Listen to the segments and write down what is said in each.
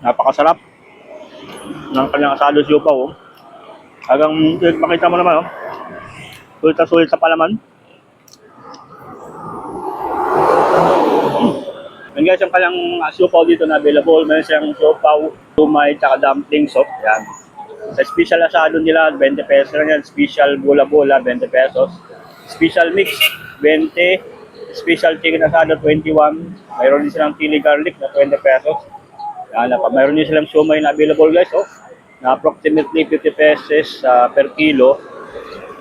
Napakasarap ng kanyang asado siopaw. Oh. Hanggang makita mo naman, oh. Sulit na sulit sa palaman. Yan guys, yung kanyang siopaw dito na available. Meron siyang siopaw, tumay, tsaka dumplings. Oh. Yan. Sa special asado nila, 20 pesos lang yan. Special bola-bola, 20 pesos. Special mix, 20. Special chicken asado, 21. Mayroon din silang chili garlic na 20 pesos. Yan, mayroon din silang siomay na available guys. Oh. Na approximately 50 pesos per kilo.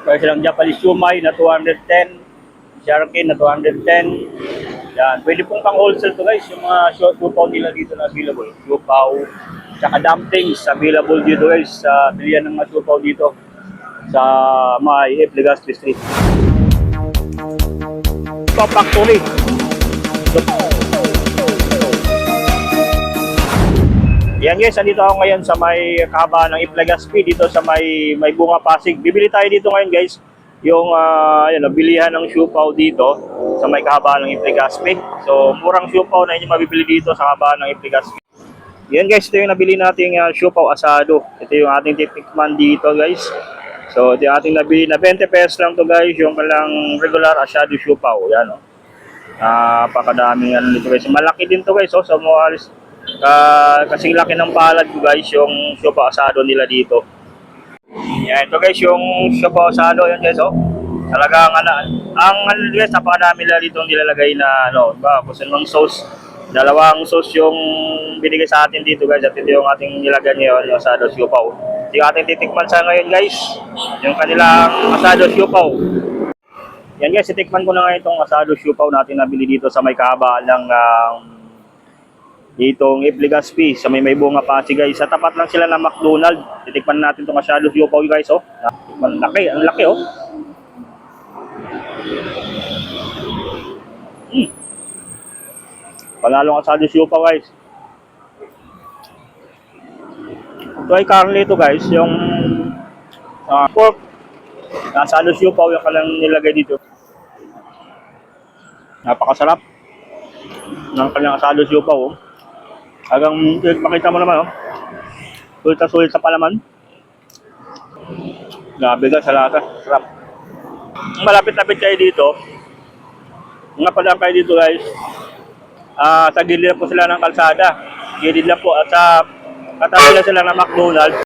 Mayroon silang Japanese siomay na 210. Sharkin na 210. Yan, pwede pong pang wholesale to guys, yung mga siopaw nila dito na available. Siopaw, tsaka dumplings available dito guys sa bilihan ng mga siopaw dito sa may Legazpi Street. Siopaw Factory. Yan guys, andito ako ngayon sa may kahabaan ng Legazpi dito sa may Bunga Pasig. Bibili tayo dito ngayon guys yung bilihan ng siopaw dito sa may kahabaan ng Legazpi. So murang siopaw na inyo mabibili dito sa kahabaan ng Legazpi. Yan guys, ito yung nabili nating siopaw asado. Ito yung ating titikman dito guys. So ito yung ating nabili na 20 pesos lang to guys, yung palang regular asado siopaw. Yan o. Napakadaming nito guys. Malaki din to guys, oh, sa mga kasing laki ng palad ko guys yung siopaw asado nila dito. Yan, ito guys yung siopaw asado yan guys, oh. Talagang ang guys, napakadami nila dito nilalagay na kung saan mang sauce. Dalawang sauce yung binigay sa atin dito guys, at ito yung ating nilagay ngayon, yung asado siopaw. Ito yung ating titikman sa ngayon guys, yung kanilang asado siopaw. Yan guys, titikman ko na ngayon itong asado siopaw natin nabili dito sa may kahabaan ng ditong Legazpi sa may Bunga Pasig guys. Sa tapat lang sila ng McDonald's. Titikman natin itong asado siopaw guys, oh. Ang laki oh. Panalong asado siopaw guys. Ito ay currently ito guys, yung pork asado siopaw yung kalang nilagay dito. Napakasarap ng kanyang asado siopaw. Oh. Hanggang makita mo naman, oh. Sulit na sulit sa palaman. Grabe guys, salata. Sarap. Malapit-lapit kayo dito. Nga pala kayo dito guys. Sa gilid po sila ng kalsada. Gilid lang po at sa katabi lang sila ng McDonald's.